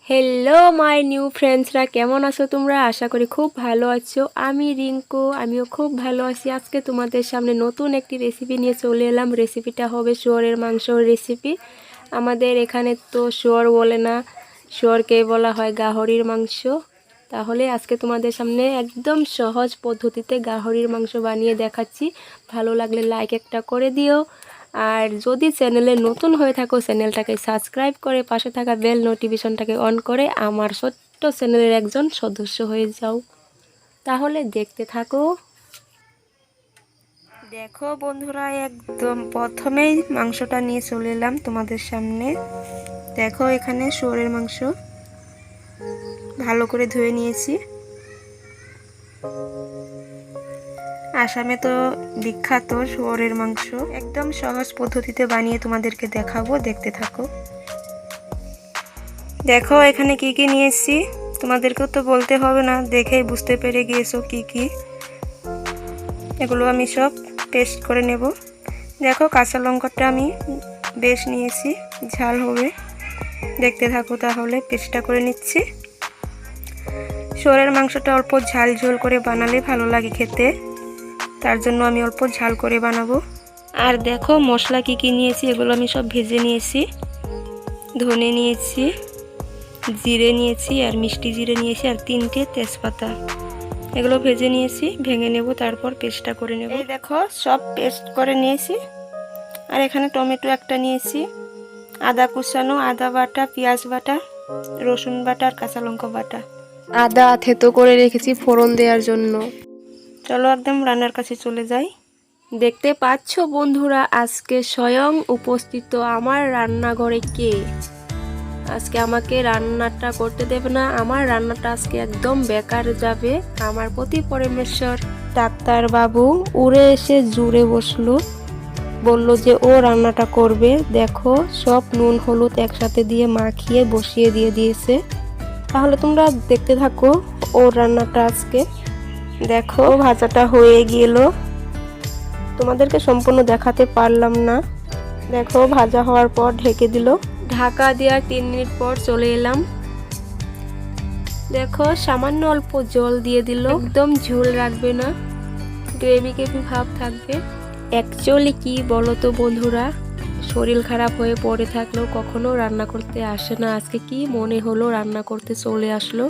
Hello my new ফ্রেন্ডসরা, কেমন আছো তোমরা? আশা করি খুব ভালো আছো। আমি রিঙ্কু, আমিও খুব ভালো আছি। আজকে তোমাদের সামনে নতুন একটি রেসিপি নিয়ে চলে এলাম। রেসিপিটা হবে শুয়োরের মাংসর রেসিপি। আমাদের এখানে তো শুয়োর বলে না, শুয়োরকে বলা হয় গাহরির মাংস। তাহলে আজকে তোমাদের সামনে একদম সহজ পদ্ধতিতে গাহরির মাংস বানিয়ে দেখাচ্ছি। ভালো লাগলে লাইক একটা করে দিও, আর যদি চ্যানেলে নতুন হয়ে থাকো চ্যানেলটাকে সাবস্ক্রাইব করে পাশে থাকা বেল নোটিফিকেশনটাকে অন করে আমার ছোট্ট চ্যানেলের একজন সদস্য হয়ে যাও। তাহলে দেখতে থাকো। দেখো বন্ধুরা, একদম প্রথমেই মাংসটা নিয়ে চলে এলাম তোমাদের সামনে। দেখো এখানে শুয়োরের মাংস ভালো করে ধুয়ে নিয়েছি। আসামে তো বিখ্যাত শুয়োরের মাংস। একদম সহজ পদ্ধতিতে বানিয়ে তোমাদেরকে দেখাবো, দেখতে থাকো। দেখো এখানে কি কি নিয়েছি, তোমাদেরকেও তো বলতে হবে না, দেখেই বুঝতে পেরে গিয়েছো কি কি। এগুলো আমি সব পেস্ট করে নেব। দেখো কাঁচা লঙ্কাটা আমি বেশ নিয়েছি, ঝাল হবে, দেখতে থাকো। তাহলে পেস্টটা করে নিচ্ছি। শুয়োরের মাংসটা অল্প ঝাল ঝোল করে বানালে ভালো লাগে খেতে, তার জন্য আমি অল্প ঝাল করে বানাবো। আর দেখো মশলা কি কি নিয়েছি, এগুলো আমি সব ভেজে নিয়েছি। ধনে নিয়েছি, জিরে নিয়েছি, আর মিষ্টি জিরে নিয়েছি, আর 3টে তেজপাতা। এগুলো ভেজে নিয়েছি, ভেঙে নেব, তারপর পেস্টটা করে নেব। এই দেখো সব পেস্ট করে নিয়েছি। আর এখানে টমেটো একটা নিয়েছি, আদা কুচানো, আদা বাটা, পেঁয়াজ বাটা, রসুন বাটা, আর কাঁচা লঙ্কা বাটা। আদা থেতো করে রেখেছি ফোড়ন দেওয়ার জন্য। চলো একদম রান্নার কাছে চলে যাই। দেখতে পাচ্ছ বন্ধুরা, আজকে স্বয়ং উপস্থিত আমার রান্নাঘরে কে। আজকে আমাকে রান্নাটা করতে দেবে না, আমার রান্নাটা আজকে একদম বেকার যাবে। আমার প্রতি পরমেশ্বর ডাক্তার বাবু উড়ে এসে জুড়ে বসলো, বলল যে ও রান্নাটা করবে। দেখো সব নুন হলুদ একসাথে দিয়ে মাখিয়ে বসিয়ে দিয়ে দিয়েছে। তাহলে তোমরা দেখতে থাকো ওর রান্নাটা আজকে। দেখো ভাজাটা হয়ে গেল, তোমাদেরকে সম্পূর্ণ দেখাতে পারলাম না। দেখো ভাজা হওয়ার পর ঢেকে দিল। ঢাকা দেওয়ার 3 মিনিট পর চলে এলাম। দেখো সামান্য অল্প জল দিয়ে দিল, একদম ঝোল রাখবে না, গ্রেভি গ্রেভি ভাব থাকবে। অ্যাকচুয়ালি কি বলো তো বন্ধুরা, শরীর খারাপ হয়ে পড়ে থাকলেও কখনো রান্না করতে আসে না। আজকে কি মনে হলো রান্না করতে চলে আসলো।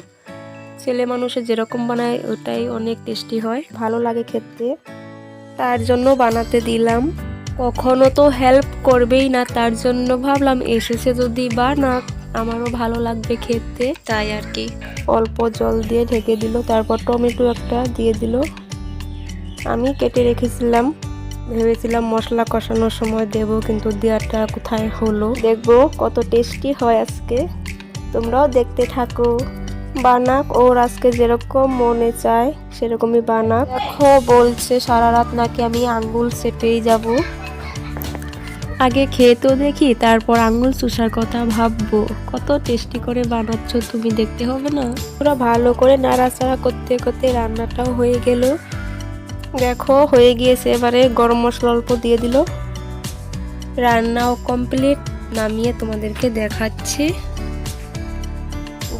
ছেলে মানুষে যেরকম বানায় ওটাই অনেক টেস্টি হয়, ভালো লাগে খেতে, তার জন্য বানাতে দিলাম। কখনো তো হেল্প করবেই না, তার জন্য ভাবলাম এসেছে যদি বানাক, আমারও ভালো লাগবে খেতে, তাই আর কি। অল্প জল দিয়ে ঢেকে দিল, তারপর টমেটো একটা দিয়ে দিল। আমি কেটে রেখেছিলাম, ভেবেছিলাম মশলা কষানোর সময় দেব, কিন্তু দেওয়াটা কোথায় হলো। দেখবো কত টেস্টি হয় আজকে, তোমরাও দেখতে থাকো। বানাক ওর আজকে যেরকম মনে চায় সেরকমই বানাক। দেখো বলছে সারা রাত নাকি আমি আঙ্গুল চেটেই যাব। আগে খেয়ে তো দেখি, তারপর আঙ্গুল চুষার কথা ভাববো। কত টেস্টি করে বানাচ্ছ তুমি, দেখতে হবে না? পুরো ভালো করে নাড়াচাড়া করতে করতে রান্নাটাও হয়ে গেল। দেখো হয়ে গিয়েছে, এবারে গরম মশলা অল্প দিয়ে দিল। রান্নাও কমপ্লিট, নামিয়ে তোমাদেরকে দেখাচ্ছি।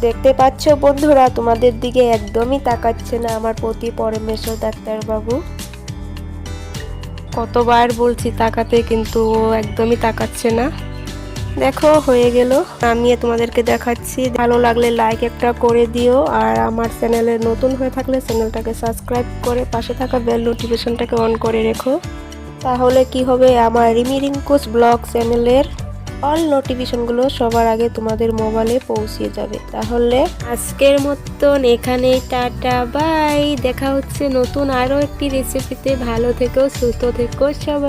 দেখতে পাচ্ছ বন্ধুরা, তোমাদের দিকে একদমই তাকাচ্ছে না আমার প্রতি পরমেশ্বর ডাক্তার বাবু। কতবার বলছি তাকাতে, কিন্তু একদমই তাকাচ্ছে না। দেখো হয়ে গেল, নামিয়ে তোমাদেরকে দেখাচ্ছি। ভালো লাগলে লাইক একটা করে দিও, আর আমার চ্যানেলে নতুন হয়ে থাকলে চ্যানেলটাকে সাবস্ক্রাইব করে পাশে থাকা বেল নোটিফিকেশনটাকে অন করে রেখো। তাহলে কি হবে, আমার রিমি রিঙ্কুস ব্লগ চ্যানেলের অল নোটিফিকেশনগুলো সবার আগে তোমাদের মোবাইলে পৌঁছে যাবে। তাহলে আজকের মতন এখানেই টাটা বাই, দেখা হচ্ছে নতুন আরও একটি রেসিপিতে। ভালো থেকো, সুস্থ থেকো সবাই।